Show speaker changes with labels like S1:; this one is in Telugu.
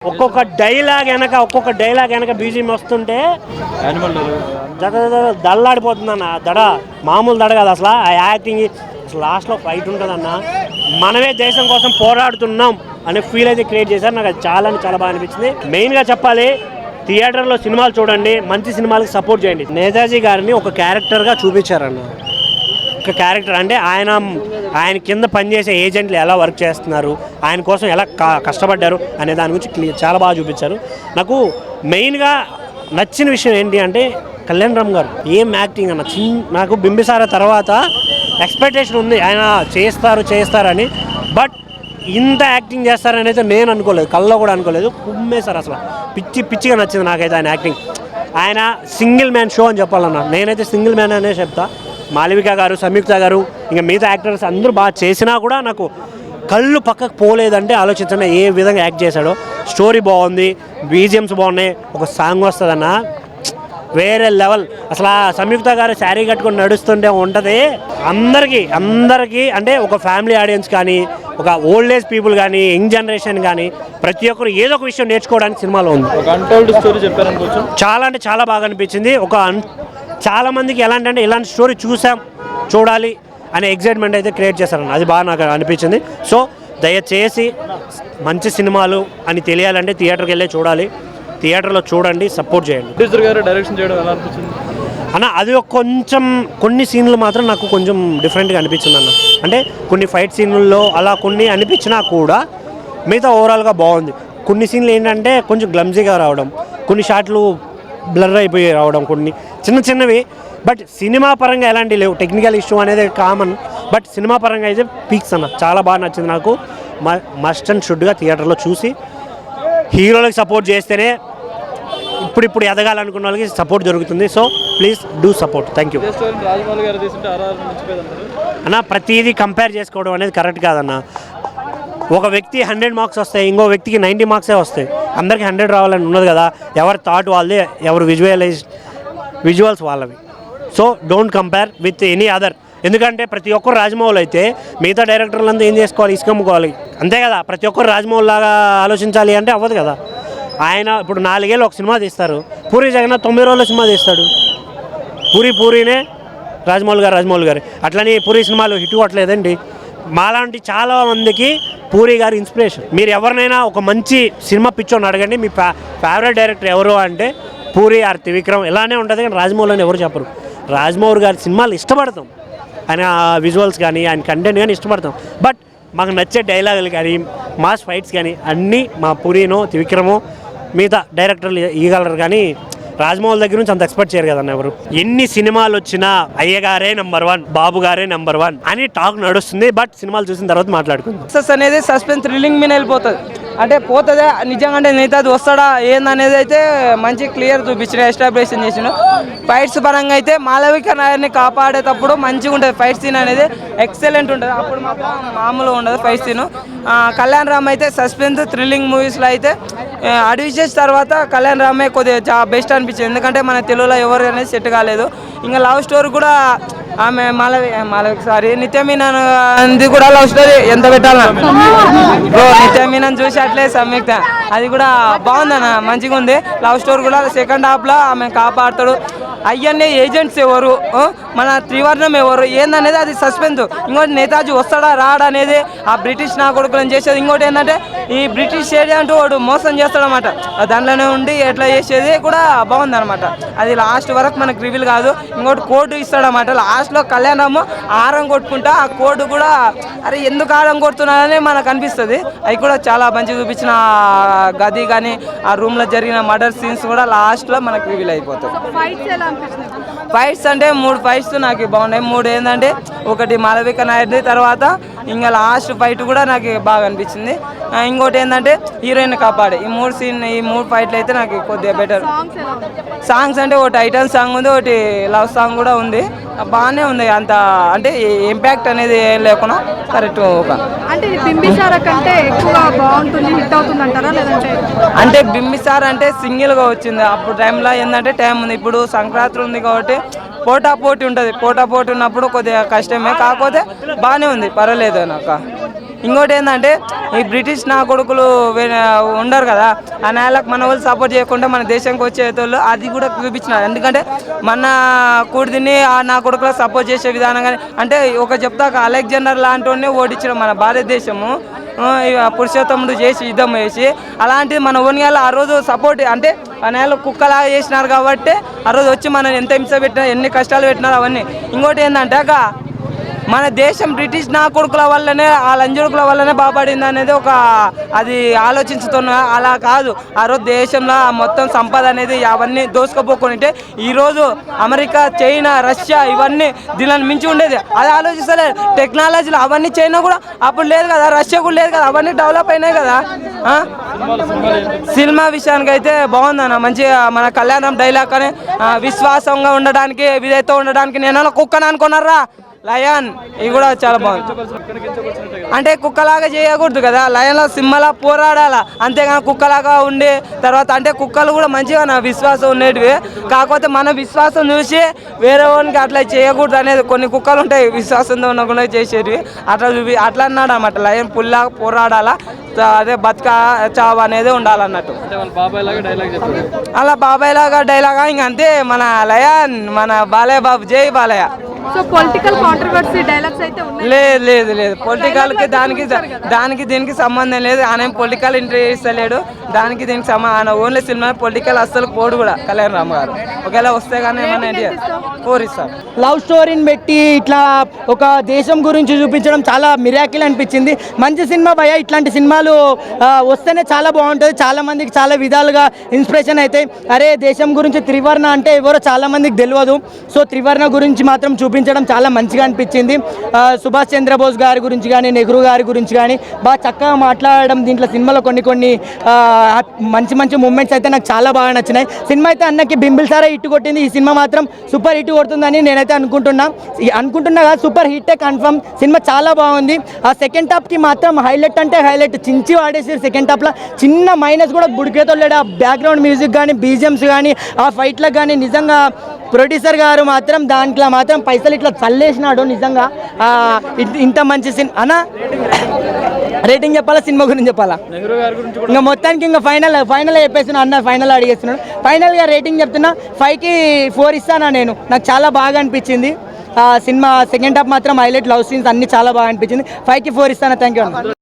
S1: ఒక్కొక్క డైలాగ్ వెనక బీజిఎం వస్తుంటే దళ్ళాడిపోతుందన్న. దడ మామూలు దడ కాదు అసలు. ఆ యాక్టింగ్ అసలు లాస్ట్లో ఫైట్ ఉంటుందన్న. మనమే దేశం కోసం పోరాడుతున్నాం అనే ఫీల్ అయితే క్రియేట్ చేశారు. నాకు అది చాలా బాగా అనిపించింది. మెయిన్గా చెప్పాలి, థియేటర్లో సినిమాలు చూడండి, మంచి సినిమాలకు సపోర్ట్ చేయండి. నేతాజీ గారిని ఒక క్యారెక్టర్గా చూపించారన్న. ఒక క్యారెక్టర్ అంటే ఆయన కింద పనిచేసే ఏజెంట్లు ఎలా వర్క్ చేస్తున్నారు, ఆయన కోసం ఎలా కష్టపడ్డారు అనే దాని గురించి చాలా బాగా చూపించారు. నాకు మెయిన్గా నచ్చిన విషయం ఏంటి అంటే కళ్యాణ్ రామ్ గారు ఏం యాక్టింగ్ అన్న. నాకు బింబిసార తర్వాత ఎక్స్పెక్టేషన్ ఉంది ఆయన చేస్తారని. బట్ ఇంత యాక్టింగ్ చేస్తారని అయితే నేను అనుకోలేదు, కళ్ళలో కూడా అనుకోలేదు. కుమ్మేశారు అసలు. పిచ్చిగా నచ్చింది నాకైతే ఆయన యాక్టింగ్. ఆయన సింగిల్ మ్యాన్ షో అని చెప్పాలన్నా. నేనైతే సింగిల్ మ్యాన్ అనే చెప్తా. మాళవిక గారు, సంయుక్త గారు, ఇంకా మిగతా యాక్టర్స్ అందరూ బాగా చేసినా కూడా నాకు కళ్ళు పక్కకు పోలేదంటే ఆలోచించండి ఏ విధంగా యాక్ట్ చేశాడో. స్టోరీ బాగుంది, బీజిఎమ్స్ బాగున్నాయి, ఒక సాంగ్ వస్తుందన్న వేరే లెవెల్. అసలు ఆ సంయుక్త గారు శారీ కట్టుకొని నడుస్తుంటే ఉంటుంది. అందరికీ అంటే ఒక ఫ్యామిలీ ఆడియన్స్ కానీ, ఒక ఓల్డ్ ఏజ్ పీపుల్ కానీ, యంగ్ జనరేషన్ కానీ ప్రతి ఒక్కరు ఏదో ఒక విషయం నేర్చుకోవడానికి సినిమాలో ఉంది. చాలా అంటే చాలా బాగా అనిపించింది. చాలా మందికి ఎలాంటి ఇలాంటి స్టోరీ చూడాలి అనే ఎగ్జైట్మెంట్ అయితే క్రియేట్ చేశారన్న. అది బాగా నాకు అనిపించింది. సో దయచేసి మంచి సినిమాలు అని తెలియాలంటే థియేటర్కి వెళ్ళి చూడాలి. థియేటర్లో చూడండి, సపోర్ట్ చేయండి.
S2: డైరెక్షన్ చేయడం ఎలా అనిపించింది
S1: అన్న? అది కొంచెం కొన్ని సీన్లు మాత్రం నాకు కొంచెం డిఫరెంట్గా అనిపించింది అన్న. అంటే కొన్ని ఫైట్ సీన్లలో అలా కొన్ని అనిపించినా కూడా మిగతా ఓవరాల్గా బాగుంది. కొన్ని సీన్లు ఏంటంటే కొంచెం గ్లమ్జీగా రావడం, కొన్ని షాట్లు బ్లర్ అయిపోయి రావడం, కొన్ని చిన్నవి. బట్ సినిమా పరంగా ఎలాంటి లేవు. టెక్నికల్ ఇష్యూ అనేది కామన్, బట్ సినిమా పరంగా అయితే పీక్స్ అన్న. చాలా బాగా నచ్చింది నాకు. మస్ట్ అండ్ షుడ్గా థియేటర్లో చూసి హీరోలకు సపోర్ట్ చేస్తేనే ఇప్పుడు ఎదగాలనుకున్న వాళ్ళకి సపోర్ట్ దొరుకుతుంది. So please do support. Thank you అన్న. ప్రతిదీ కంపేర్ చేసుకోవడం అనేది కరెక్ట్ కాదన్న. ఒక వ్యక్తి 100 మార్క్స్ వస్తాయి, ఇంకో వ్యక్తికి 90 మార్క్సే వస్తాయి. అందరికీ 100 రావాలని ఉన్నది కదా. ఎవరి థాట్ వాళ్ళదే, ఎవరు విజువల్స్ వాళ్ళవి. So don't compare with any other. ఎందుకంటే ప్రతి ఒక్కరు రాజమౌళి అయితే మిగతా డైరెక్టర్లంతా ఏం చేసుకోవాలి, ఇసుకమ్ముకోవాలి, అంతే కదా. ప్రతి ఒక్కరు రాజమౌళి లాగా ఆలోచించాలి అంటే అవ్వదు కదా. ఆయన ఇప్పుడు 4 ఏళ్ళు ఒక సినిమా తీస్తారు. పూరి జగన్నాథ్ 90 రోజుల సినిమా తీస్తాడు. పూరీనే రాజమౌళి గారు. అట్లని పూరి సినిమాలు హిట్ అవ్వట్లేదండి. మాలాంటి చాలా మందికి పూరి గారు ఇన్స్పిరేషన్. మీరు ఎవరినైనా ఒక మంచి సినిమా పిచ్చోని అడగండి, మీ ఫేవరెట్ డైరెక్టర్ ఎవరు అంటే పూరి ఆర్ త్రివిక్రమ్ ఇలానే ఉంటుంది. కానీ రాజమౌళి అని ఎవరు చెప్పరు. రాజమౌళి గారి సినిమాలు ఇష్టపడతాం, ఆయన విజువల్స్ కానీ ఆయన కంటెంట్ కానీ ఇష్టపడతాం. బట్ మాకు నచ్చే డైలాగులు కానీ మాస్ ఫైట్స్ కానీ అన్నీ మా పూరినో త్రివిక్రమో మిగతా డైరెక్టర్లు ఇవ్వగలరు. కానీ రాజమౌళి దగ్గర నుంచి అంత ఎక్స్పెక్ట్ చేయరు కదన్న ఎవరు. ఎన్ని సినిమాలు వచ్చినా అయ్యగారే నెంబర్ 1, బాబు గారే నెంబర్ 1 అని టాక్ నడుస్తుంది. బట్ సినిమాలు చూసిన తర్వాత మాట్లాడుకుందాం.
S3: సక్సెస్ అనేది సస్పెన్స్ థ్రిల్లింగ్ మీద వెళ్ళిపోతుంది. అంటే పోతుందా నిజంగా అంటే నేతాది వస్తాడా ఏందనేది అయితే మంచి క్లియర్ చూపించిన, ఎస్టాబ్లిషన్ చేసిన. ఫైట్స్ పరంగా అయితే మాళవిక నాయర్ని కాపాడేటప్పుడు మంచిగా ఉంటుంది. ఫైట్ సీన్ అనేది ఎక్సలెంట్ ఉంటుంది. అప్పుడు మాత్రం మామూలుగా ఉండదు ఫైట్ సీన్. కళ్యాణ్ రామ్ అయితే సస్పెన్స్ థ్రిల్లింగ్ మూవీస్లో అయితే అడ్విషన్స్ తర్వాత కళ్యాణ్ రామే కొద్దిగా బెస్ట్ అనిపించింది. ఎందుకంటే మన తెలుగులో ఎవరు అనేది సెట్ కాలేదు. ఇంకా లవ్ స్టోరీ కూడా ఆమె మాళవిక నిత్య మీనన్ కూడా లవ్ స్టోరీ ఎంత పెట్టాలన్నా బ్రో. నిత్య మీనన్ చూసి అట్లే సంయుక్త అది కూడా బాగుందన్న, మంచిగా ఉంది. లవ్ స్టోరీ కూడా సెకండ్ హాఫ్లో ఆమె కాపాడుతాడు. అయ్యన్నే ఏజెంట్స్ ఎవరు, మన త్రివర్ణం ఎవరు ఏందనేది అది సస్పెన్స్. ఇంకోటి నేతాజీ వస్తాడా రాడా అనేది ఆ బ్రిటిష్ నా కొడుకులను చేసేది. ఇంకోటి ఏంటంటే ఈ బ్రిటిష్ ఏజెంట్ వాడు మోసం చేస్తాడనమాట. దాంట్లోనే ఉండి ఎట్లా చేసేది కూడా బాగుందనమాట. అది లాస్ట్ వరకు మనకు రివీల్ కాదు. ఇంకోటి కోడ్ ఇస్తాడనమాట. లాస్ట్లో కళ్యాణము ఆరం కొట్టుకుంటా ఆ కోడ్ కూడా అరే ఎందుకు ఆరం కొడుతున్నారని మనకు అనిపిస్తుంది. అవి కూడా చాలా మంచిగా చూపించిన. గది కానీ ఆ రూమ్లో జరిగిన మర్డర్ సీన్స్ కూడా లాస్ట్లో మనకు రివీల్ అయిపోతుంది. ఫైట్స్ అంటే 3 ఫైట్స్ నాకు బాగున్నాయి. 3 ఏంటంటే ఒకటి మాళవిక నాయర్ది, తర్వాత ఇంకా లాస్ట్ ఫైట్ కూడా నాకు బాగా అనిపించింది. ఇంకోటి ఏంటంటే హీరోయిన్ కాపాడే. ఈ 3 ఫైట్లు అయితే నాకు కొద్దిగా బెటర్. సాంగ్స్ అంటే ఒకటి ఐటమ్ సాంగ్ ఉంది, ఒకటి లవ్ సాంగ్ కూడా ఉంది. బాగానే ఉంది. అంత అంటే ఇంపాక్ట్ అనేది ఏం లేకుండా కరెక్ట్.
S4: అంటే బింబిసార కంటే ఎక్కువగా బాగుంటుంది, హిట్ అవుతుంది అంటారా? లేదంటే
S3: అంటే బింబిసార అంటే సింగిల్గా వచ్చింది. అప్పుడు టైంలో ఏంటంటే టైం ఉంది. ఇప్పుడు సంక్రాంతి ఉంది కాబట్టి పోటీ ఉంటుంది. పోటీ ఉన్నప్పుడు కొద్దిగా కష్టమే, కాకపోతే బాగానే ఉంది, పర్వాలేదు నాకు. ఇంకోటి ఏంటంటే ఈ బ్రిటిష్ నా కొడుకులు ఉండరు కదా, ఆ నేలకు మన వాళ్ళు సపోర్ట్ చేయకుండా మన దేశంకి వచ్చేటోళ్ళు అది కూడా చూపించినారు. ఎందుకంటే మన కూడిదిని ఆ నా కొడుకులకు సపోర్ట్ చేసే విధానం కానీ, అంటే ఒక చెప్తాక అలెగ్జాండర్ లాంటి వాడిని ఓడించడం మన భారతదేశము, పురుషోత్తముడు చేసి యుద్ధం చేసి, అలాంటిది మన ఓనియాలో ఆ రోజు సపోర్ట్ అంటే ఆ నేల కుక్కలాగా చేసినారు కాబట్టి ఆ రోజు వచ్చి మనం ఎంత హింస పెట్టినా ఎన్ని కష్టాలు పెట్టినారు అవన్నీ. ఇంకోటి ఏంటంటే అక్క మన దేశం బ్రిటిష్ నా కొడుకుల వల్లనే ఆ లంజుడుకుల వల్లనే బాగుపడింది అనేది ఒక అది ఆలోచించుతున్నా. అలా కాదు, ఆ రోజు దేశంలో మొత్తం సంపద అనేది అవన్నీ దోసుకుపోకుంటే ఈరోజు అమెరికా, చైనా, రష్యా ఇవన్నీ దీనిని మించి ఉండేది. అది ఆలోచిస్తలే టెక్నాలజీలు అవన్నీ చైనా కూడా అప్పుడు లేదు కదా, రష్యా కూడా లేదు కదా, అవన్నీ డెవలప్ అయినాయి కదా. సినిమా విషయానికి అయితే బాగుందన్న, మంచిగా మన కళ్యాణం డైలాగ్ అని విశ్వాసంగా ఉండడానికి విధేయత ఉండడానికి నేను కుక్కని అనుకున్నారా లయన్, ఇది కూడా చాలా బాగుంది. అంటే కుక్కలాగా చేయకూడదు కదా, లయన్లో సింహలా పోరాడాలా, అంతేగాని కుక్కలాగా ఉండి తర్వాత అంటే కుక్కలు కూడా మంచిగా నా విశ్వాసం ఉండేటివి, కాకపోతే మన విశ్వాసం చూసి వేరే వాళ్ళకి అట్లా చేయకూడదు అనేది కొన్ని కుక్కలు ఉంటాయి విశ్వాసంతో ఉండకుండా చేసేటివి, అట్లా అన్నాడు అన్నమాట. లయన్ పుల్లాగా పోరాడాలా, అదే బతుక చావు అనేది ఉండాలన్నట్టు. అలా బాబాయ్ లాగా డైలాగా ఇంక అంతే. మన లయన్ మన బాలయ్య బాబు, జై Balayya.
S4: So political controversy dialogues అయితే ఉన్నాయి.
S3: లేదు పొలిటికల్కి దానికి దీనికి సంబంధం లేదు. ఆయన పొలిటికల్ ఇంటర్వ్యూ ఇస్తలేడు, దానికి దీనికి ఆయన ఓన్లీ సినిమా పొలిటికల్ అస్సలు పోడు కూడా కళ్యాణ్ రామ్ గారు. ఒకవేళ వస్తే కానీ మన ఇండియా 4 ఇస్తారు.
S5: లవ్ స్టోరీని పెట్టి ఇట్లా ఒక దేశం గురించి చూపించడం చాలా మిరాకిల్ అనిపించింది. మంచి సినిమా భయ, ఇట్లాంటి సినిమాలు వస్తేనే చాలా బాగుంటుంది. చాలా మందికి చాలా విధాలుగా ఇన్స్పిరేషన్ అయితే, అరే దేశం గురించి త్రివర్ణ అంటే ఎవరో చాలా మందికి తెలియదు. సో త్రివర్ణ గురించి మాత్రం చూపించడం చాలా మంచిగా అనిపించింది. సుభాష్ చంద్రబోస్ గారి గురించి కానీ, నెహ్రూ గారి గురించి కానీ బాగా చక్కగా మాట్లాడడం. దీంట్లో సినిమాలో కొన్ని మంచి మూమెంట్స్ అయితే నాకు చాలా బాగా నచ్చినాయి. సినిమా అయితే అన్నకి బింబిల్సారా హిట్ కొట్టింది, ఈ సినిమా మాత్రం సూపర్ హిట్ కొడుతుందని నేనైతే అనుకుంటున్నా కదా, సూపర్ హిట్టే కన్ఫర్మ్. సినిమా చాలా బాగుంది. ఆ సెకండ్ హాఫ్కి మాత్రం హైలైట్ అంటే హైలైట్ చించి వాడేసారు. సెకండ్ హాఫ్లో చిన్న మైనస్ కూడా బుడికేతో లేడు. ఆ బ్యాక్గ్రౌండ్ మ్యూజిక్ కానీ, బీజిఎమ్స్ కానీ, ఆ ఫైట్లకు కానీ నిజంగా ప్రొడ్యూసర్ గారు మాత్రం దాంట్లో మాత్రం పైసలు ఇట్లా చల్లేసినాడు నిజంగా. ఇంత మంచి సినిమా అన్న రేటింగ్ చెప్పాలా, సినిమా గురించి చెప్పాలా? ఇంకా మొత్తానికి ఇంకా ఫైనల్ చెప్పేస్తున్నా అన్న, ఫైనల్ అడిగేస్తున్నాడు. ఫైనల్గా రేటింగ్ చెప్తున్నా 5కి 4 ఇస్తానా నేను. నాకు చాలా బాగా అనిపించింది సినిమా. సెకండ్ హాఫ్ మాత్రం హైలైట్, లవ్ సీన్స్ అన్ని చాలా బాగా అనిపించింది. 5కి 4 ఇస్తానా. థ్యాంక్ యూ అన్న.